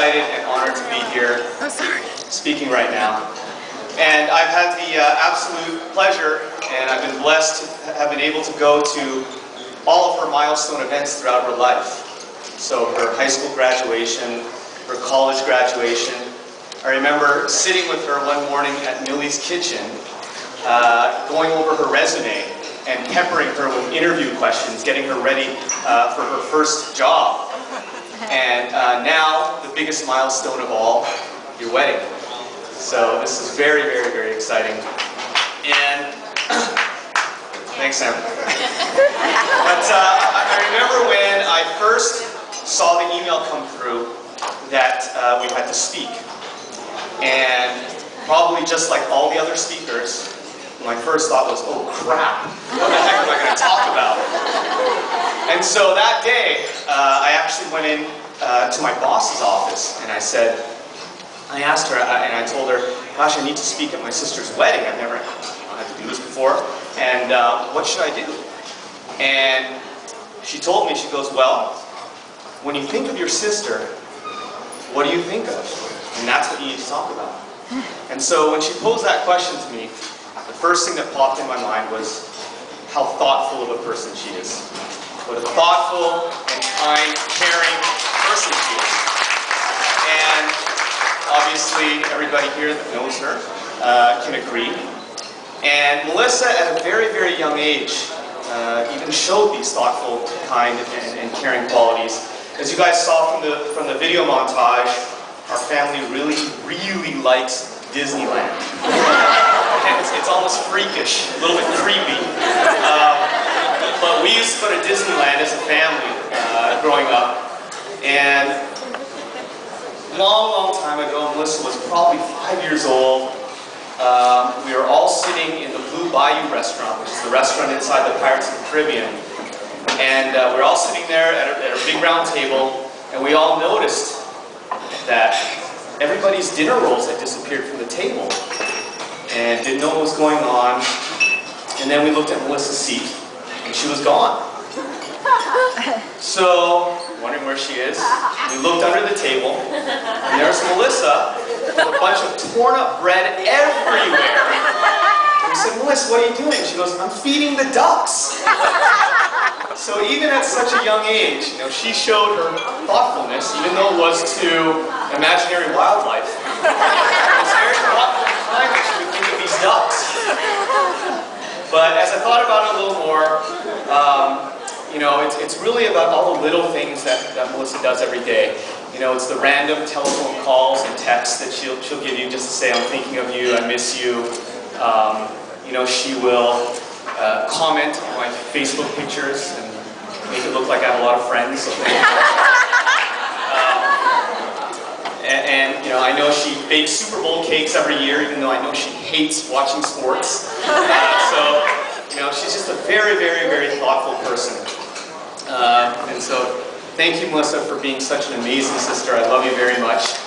excited and honored to be here speaking right now. And I've had the absolute pleasure, and I've been blessed to have been able to go to all of her milestone events throughout her life. So her high school graduation, her college graduation. I remember sitting with her one morning at Millie's kitchen, going over her resume and peppering her with interview questions, getting her ready for her first job. And now, the biggest milestone of all, your wedding. So this is very, very, very exciting. And thanks, Sam. But I remember when I first saw the email come through that we had to speak. And probably just like all the other speakers, my first thought was, oh crap, what the heck am I going to talk about? And so that day, I actually went in to my boss's office and I asked her, and I told her, gosh, I need to speak at my sister's wedding. I've never had to do this before. And what should I do? And she told me, she goes, well, when you think of your sister, what do you think of? And that's what you need to talk about. And so when she posed that question to me, the first thing that popped in my mind was how thoughtful of a person she is. What a thoughtful and kind, caring person she is. And obviously everybody here that knows her can agree. And Melissa, at a very, very young age, even showed these thoughtful, kind, and caring qualities. As you guys saw from the video montage, our family really, really likes Disneyland. And it's almost freakish, a little bit creepy. But we used to go to Disneyland as a family growing up. And long, long time ago, Melissa was probably 5 years old. We were all sitting in the Blue Bayou restaurant, which is the restaurant inside the Pirates of the Caribbean. And we're all sitting there at a big round table, and we all noticed that everybody's dinner rolls had disappeared from the table and didn't know what was going on. And then we looked at Melissa's seat and she was gone. So, wondering where she is, we looked under the table and there's Melissa with a bunch of torn up bread everywhere. And we said, Melissa, what are you doing? She goes, I'm feeding the ducks. So even at such a young age, she showed her thoughtfulness, even though it was to imaginary wildlife. It was very thoughtful and kind that she would think of these ducks. But as I thought about it a little more, it's really about all the little things that Melissa does every day. It's the random telephone calls and texts that she'll give you just to say, I'm thinking of you, I miss you. She will comment on my Facebook pictures and make it look like I have a lot of friends. I know she bakes Super Bowl cakes every year, even though I know she hates watching sports. She's just a very, very, very thoughtful person. And so, thank you, Melissa, for being such an amazing sister. I love you very much.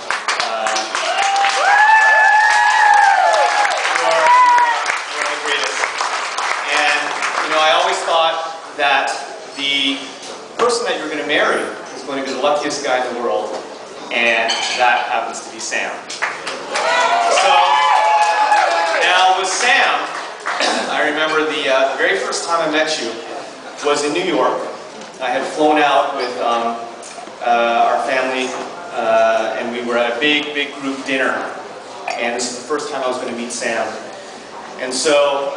You're the greatest. And, I always thought that the person that you're going to marry is going to be the luckiest guy in the world. And that happens to be Sam. So, now with Sam, I remember the very first time I met you was in New York. I had flown out with our family, and we were at a big, big group dinner. And this is the first time I was going to meet Sam. And so,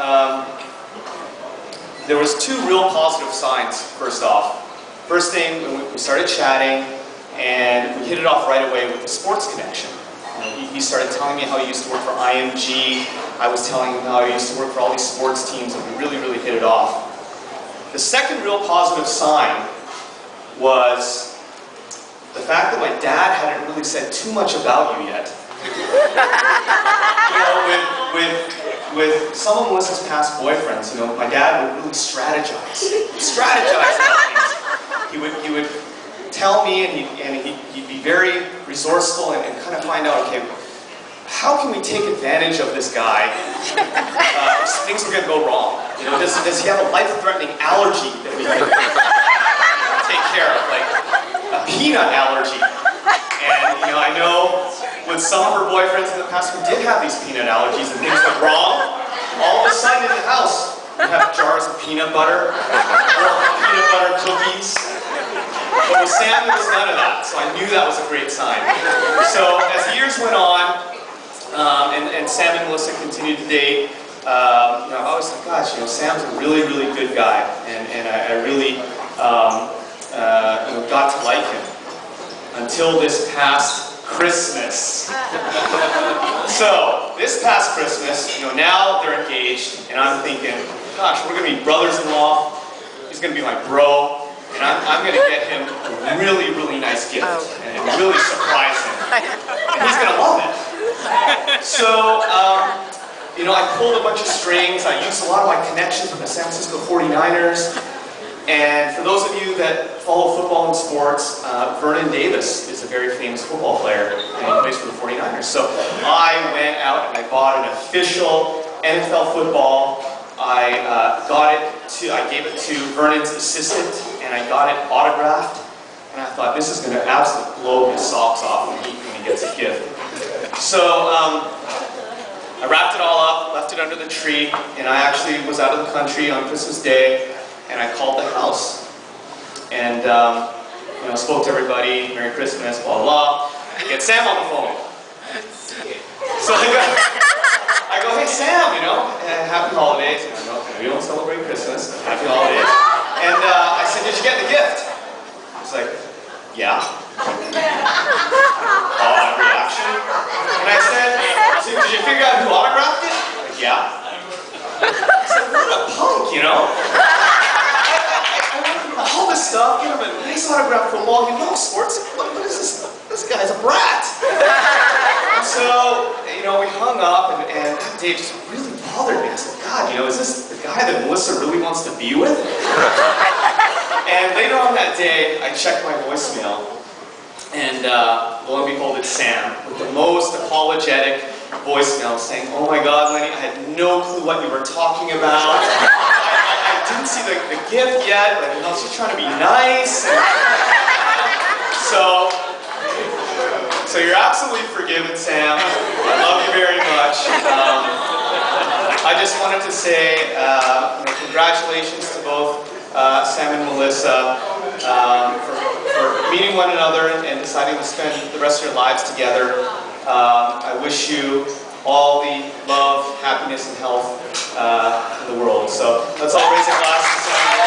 there was two real positive signs, first off. First thing, we started chatting, and we hit it off right away with the sports connection. He started telling me how he used to work for IMG. I was telling him how I used to work for all these sports teams, and we really, really hit it off. The second real positive sign was the fact that my dad hadn't really said too much about you yet. With some of Melissa's past boyfriends, my dad would really strategize about things. He would tell me, and he'd be very resourceful and kind of find out, okay, how can we take advantage of this guy if things are going to go wrong? Does he have a life-threatening allergy that we can take care of, like a peanut allergy? And I I know with some of her boyfriends in the past who did have these peanut allergies and things went wrong, all of a sudden in the house, we have jars of peanut butter, or peanut butter cookies. But with Sam, there was none of that, so I knew that was a great sign. So as years went on, and Sam and Melissa continued to date, I always thought, gosh, Sam's a really, really good guy, and I really got to like him until this past Christmas. So this past Christmas, now they're engaged, and I'm thinking, gosh, we're going to be brothers-in-law. He's going to be my bro. And I'm going to get him a really, really nice gift and really surprise him. And he's going to love it. So, I pulled a bunch of strings. I used a lot of my connections with the San Francisco 49ers. And for those of you that follow football and sports, Vernon Davis is a very famous football player, and he plays for the 49ers. So I went out and I bought an official NFL football. I gave it to Vernon's assistant, and I got it autographed, and I thought, this is going to absolutely blow his socks off when he gets a gift. So I wrapped it all up, left it under the tree, and I actually was out of the country on Christmas Day, and I called the house, and spoke to everybody, Merry Christmas, blah, blah, get Sam on the phone. So I go, hey Sam, happy holidays. We don't celebrate Christmas, but happy holidays. And I said, did you get the gift? He's like, yeah. Odd reaction. And I said, so did you figure out who autographed it? Like, yeah. I said, what a punk, I went through all this stuff, give him a nice autographed football. He knows sports. What is this? This guy's a brat. And so, we hung up, and that day just really bothered me. I said, God, is this the guy that Melissa really wants to be with? And later on that day, I checked my voicemail, and lo and behold, it's Sam, with the most apologetic voicemail saying, oh my God, Lenny, I had no clue what you were talking about. I didn't see the gift yet, but I was just trying to be nice. So you're absolutely forgiven, Sam. I love you very much. I just wanted to say congratulations to both Sam and Melissa for meeting one another and deciding to spend the rest of your lives together. I wish you all the love, happiness, and health in the world. So let's all raise a glass to Sam.